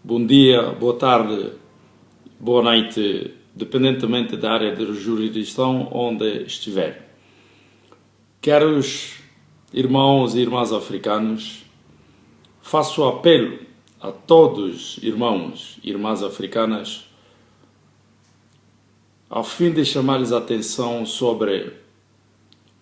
bom dia, boa tarde, boa noite, dependentemente da área de jurisdição onde estiver. Caros irmãos e irmãs africanos, faço apelo a todos irmãos e irmãs africanas a fim de chamar-lhes a atenção sobre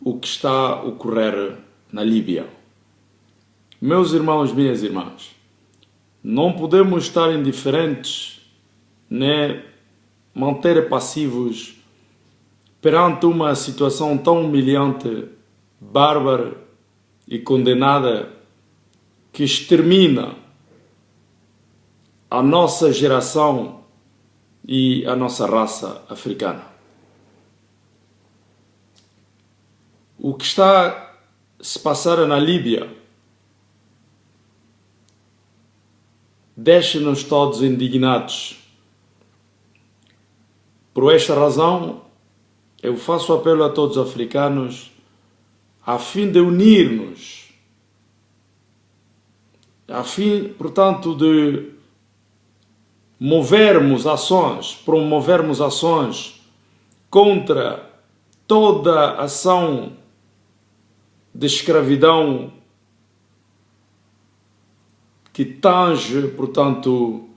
o que está a ocorrer na Líbia. Meus irmãos, minhas irmãs, não podemos estar indiferentes nem manter passivos perante uma situação tão humilhante, bárbara e condenada que extermina a nossa geração e a nossa raça africana. O que está a se passar na Líbia deixa-nos todos indignados. Por esta razão, eu faço apelo a todos os africanos a fim de unir-nos, a fim, portanto, de promovermos ações contra toda ação de escravidão que tange, portanto,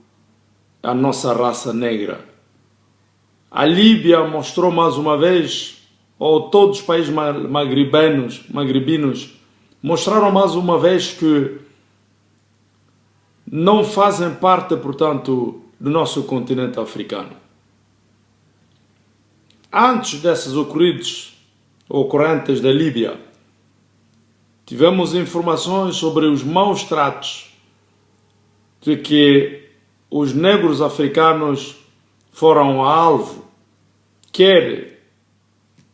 a nossa raça negra. A Líbia mostrou mais uma vez, ou todos os países magrebinos, mostraram mais uma vez que não fazem parte, portanto, do nosso continente africano. Antes dessas ocorrentes da Líbia, tivemos informações sobre os maus tratos de que os negros africanos foram alvo, quer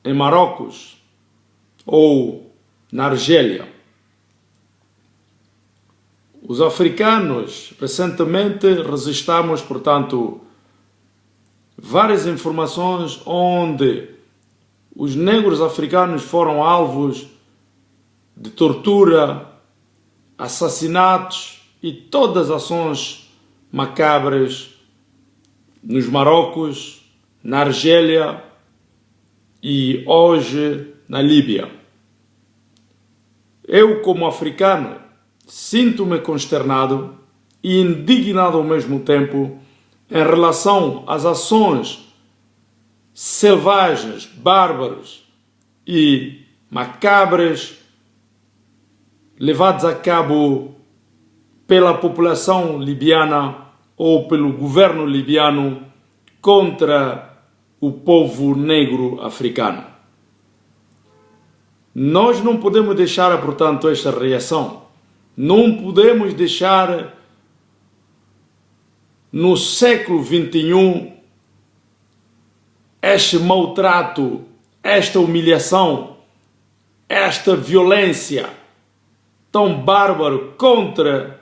em Marrocos ou na Argélia. Os africanos, recentemente, registramos, portanto, várias informações onde os negros africanos foram alvos de tortura, assassinatos e todas as ações macabras nos Marrocos, na Argélia e hoje na Líbia. Eu, como africano, sinto-me consternado e indignado ao mesmo tempo em relação às ações selvagens, bárbaras e macabras levadas a cabo pela população libiana ou pelo governo libiano contra o povo negro africano. Nós não podemos deixar, portanto, esta reação. Não podemos deixar no século XXI este maltrato, esta humilhação, esta violência tão bárbara contra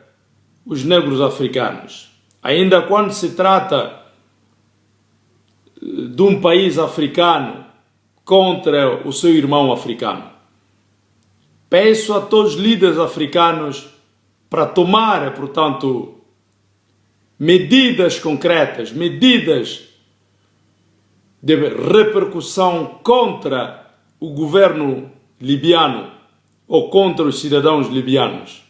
os negros africanos. Ainda quando se trata de um país africano contra o seu irmão africano. Peço a todos os líderes africanos para tomar, portanto, medidas concretas, medidas de repercussão contra o governo libiano ou contra os cidadãos libianos.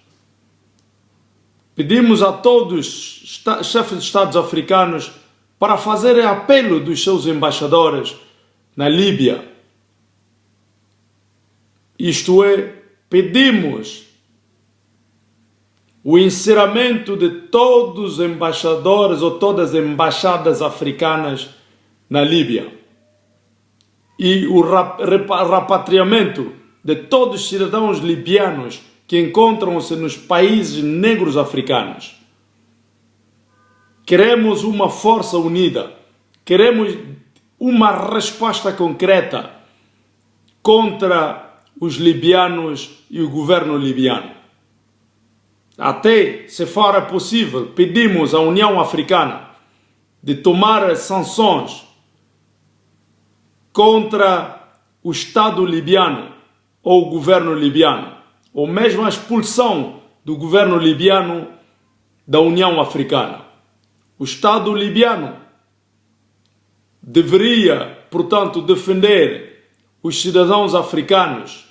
Pedimos a todos os chefes de Estados africanos para fazerem apelo dos seus embaixadores na Líbia. Isto é, pedimos o encerramento de todos os embaixadores ou todas as embaixadas africanas na Líbia e o repatriamento de todos os cidadãos libianos que encontram-se nos países negros africanos. Queremos uma força unida, queremos uma resposta concreta contra os libianos e o governo libiano. Até, se for possível, pedimos à União Africana de tomar sanções contra o Estado libiano ou o governo libiano, ou mesmo a expulsão do governo libiano da União Africana. o Estado libiano deveria, portanto, defender os cidadãos africanos,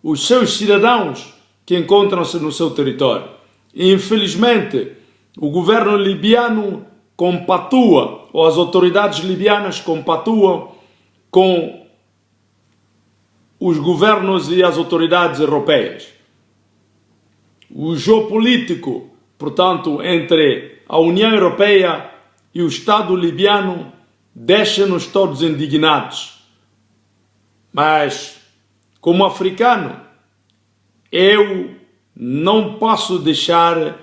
os seus cidadãos que encontram-se no seu território. E, infelizmente, o governo libiano compatua, ou as autoridades libianas compatuam com os governos e as autoridades europeias. O jogo político, portanto, entre a União Europeia e o Estado libiano deixa-nos todos indignados. Mas, como africano, eu não posso deixar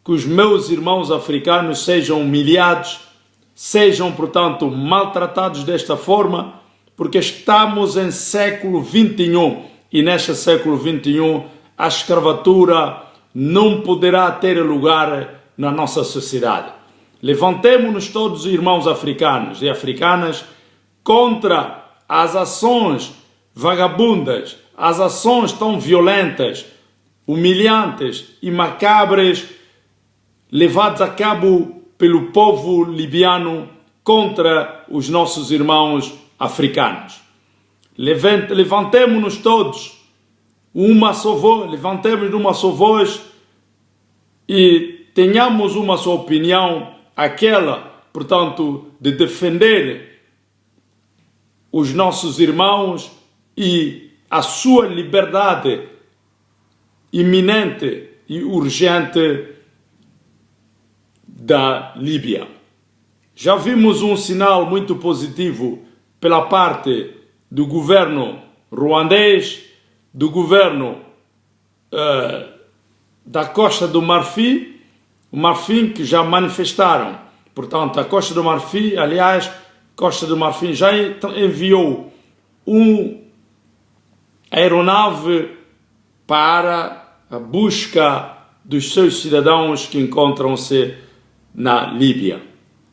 que os meus irmãos africanos sejam humilhados, sejam, portanto, maltratados desta forma, porque estamos em século XXI e neste século XXI a escravatura não poderá ter lugar na nossa sociedade. Levantemo-nos todos, irmãos africanos e africanas, contra as ações vagabundas, as ações tão violentas, humilhantes e macabras levadas a cabo pelo povo libiano contra os nossos irmãos africanos. Levantemo-nos todos, levantemos uma só voz e tenhamos uma só opinião, aquela, portanto, de defender os nossos irmãos e a sua liberdade iminente e urgente da Líbia. Já vimos um sinal muito positivo pela parte do governo ruandês, do governo da Costa do Marfim, que já manifestaram. Portanto, a Costa do Marfim, aliás, Costa do Marfim já enviou uma aeronave para a busca dos seus cidadãos que encontram-se na Líbia.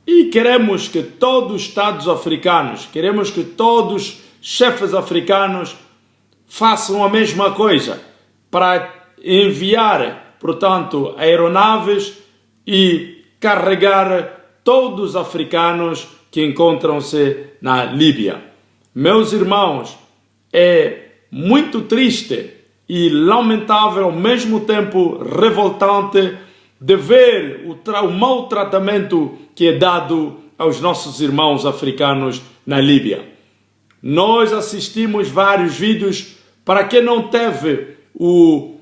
E queremos que todos os Estados africanos, queremos que todos os chefes africanos façam a mesma coisa, para enviar, portanto, aeronaves e carregar todos os africanos que encontram-se na Líbia. Meus irmãos, é muito triste e lamentável, ao mesmo tempo revoltante, de ver o mau tratamento que é dado aos nossos irmãos africanos na Líbia. Nós assistimos vários vídeos. Para quem não teve o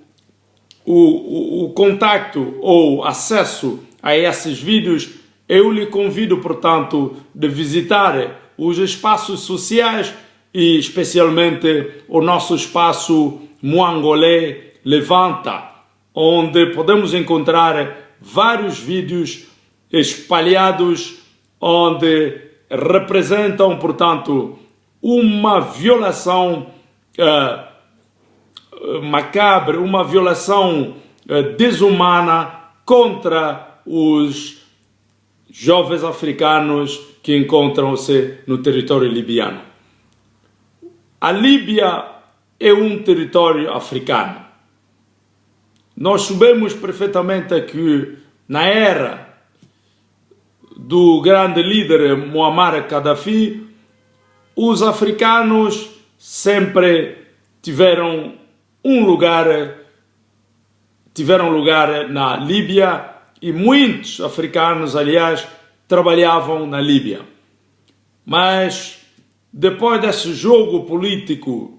contacto ou acesso a esses vídeos, eu lhe convido, portanto, de visitar os espaços sociais e especialmente o nosso espaço Muangolé Levanta, onde podemos encontrar vários vídeos espalhados onde representam, portanto, uma violação macabra, uma violação desumana contra os jovens africanos que encontram-se no território libiano. A Líbia é um território africano. Nós sabemos perfeitamente que na era do grande líder Muammar Gaddafi, os africanos sempre tiveram lugar na Líbia e muitos africanos, aliás, trabalhavam na Líbia. Mas depois desse jogo político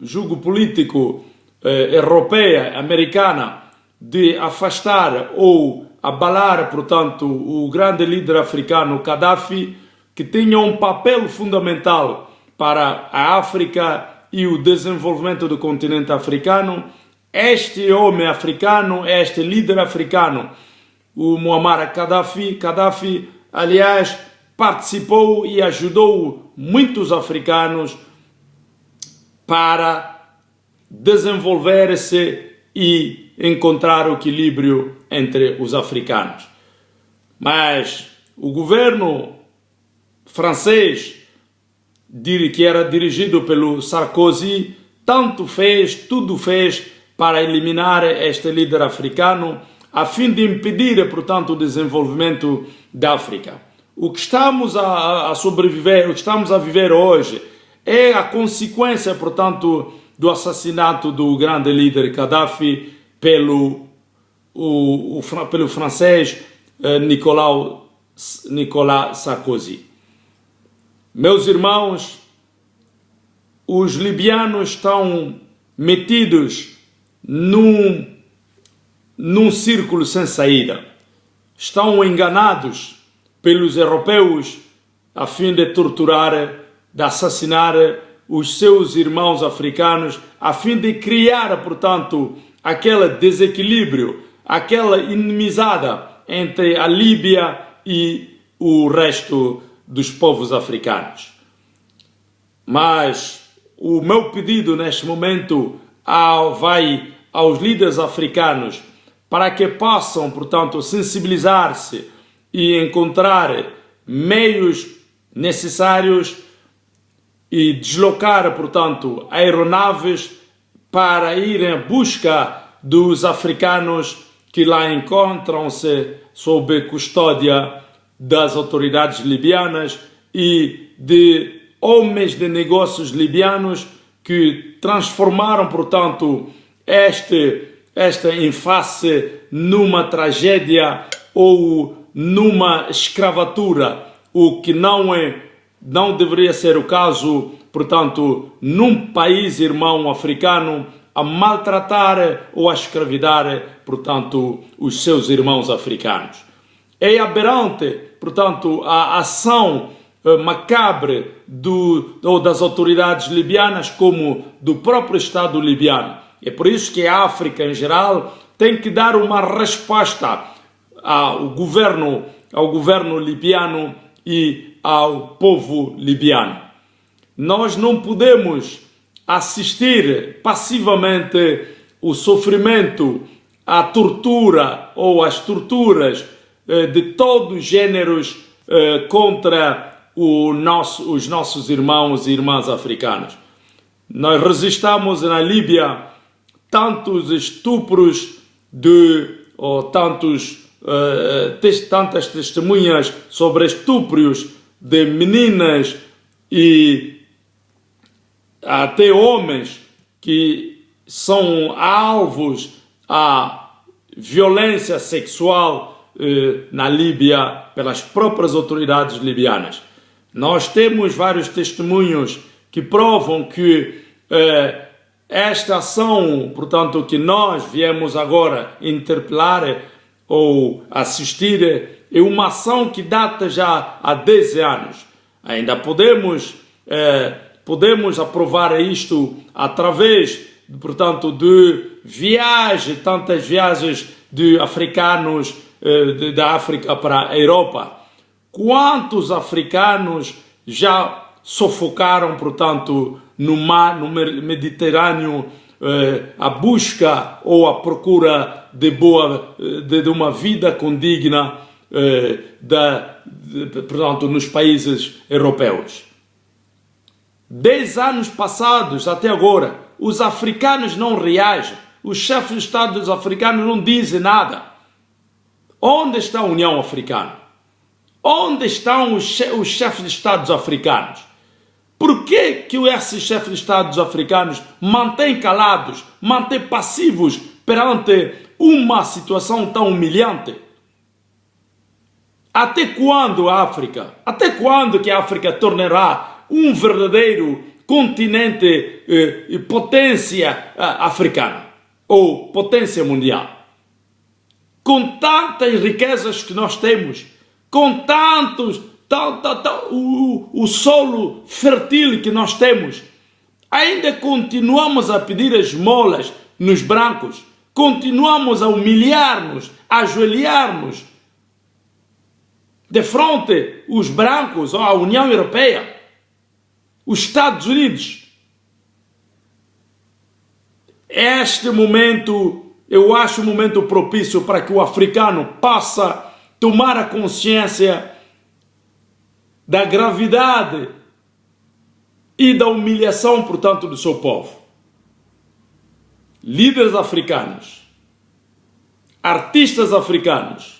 europeu, americano, de afastar ou abalar, portanto, o grande líder africano Gaddafi, que tinha um papel fundamental para a África e o desenvolvimento do continente africano, este homem africano, este líder africano, o Muammar Gaddafi, aliás, participou e ajudou muitos africanos para desenvolver-se e encontrar o equilíbrio entre os africanos. Mas o governo francês, que era dirigido pelo Sarkozy, tudo fez para eliminar este líder africano, a fim de impedir, portanto, o desenvolvimento da África. O que estamos a sobreviver, o que estamos a viver hoje, é a consequência, portanto, do assassinato do grande líder Gaddafi pelo francês Nicolas Sarkozy. Meus irmãos, os libianos estão metidos num círculo sem saída. Estão enganados pelos europeus a fim de torturar, de assassinar os seus irmãos africanos, a fim de criar, portanto, aquele desequilíbrio, aquela inimizada entre a Líbia e o resto dos povos africanos. Mas o meu pedido neste momento vai aos líderes africanos para que possam, portanto, sensibilizar-se e encontrar meios necessários e deslocar, portanto, aeronaves para irem à busca dos africanos que lá encontram-se sob custódia das autoridades libianas e de homens de negócios libianos que transformaram, portanto, esta infância numa tragédia ou numa escravatura, o que não deveria ser o caso, portanto, num país irmão africano, a maltratar ou a escravidar, portanto, os seus irmãos africanos. É aberrante, portanto, a ação macabre das autoridades libianas como do próprio Estado libiano. É por isso que a África, em geral, tem que dar uma resposta ao governo libiano e ao povo libiano. Nós não podemos assistir passivamente o sofrimento, a tortura ou as torturas de todos os gêneros contra os nossos irmãos e irmãs africanos. Nós resistamos na Líbia tantos estupros tantas testemunhas sobre estupros de meninas e até homens que são alvos à violência sexual na Líbia pelas próprias autoridades libianas. Nós temos vários testemunhos que provam que esta ação, portanto, que nós viemos agora interpelar ou assistir, é uma ação que data já há 10 anos. Ainda podemos aprovar isto através, portanto, de tantas viagens de africanos da África para a Europa. Quantos africanos já sufocaram, portanto, no Mediterrâneo, a busca ou a procura de uma vida condigna, portanto, nos países europeus. 10 anos passados até agora, os africanos não reagem, os chefes de Estado dos africanos não dizem nada. Onde está a União Africana? Onde estão os chefes de Estados africanos? Por que esses chefes de Estados africanos mantêm calados, mantêm passivos perante uma situação tão humilhante? Até quando a África? Até quando que a África tornará um verdadeiro continente e potência africana ou potência mundial? Com tantas riquezas que nós temos, com o solo fértil que nós temos, ainda continuamos a pedir esmolas nos brancos, continuamos a humilhar-nos, a ajoelhar-nos de frente os brancos, a União Europeia, os Estados Unidos. Este momento, eu acho um momento propício para que o africano possa tomar a consciência da gravidade e da humilhação, portanto, do seu povo. Líderes africanos, artistas africanos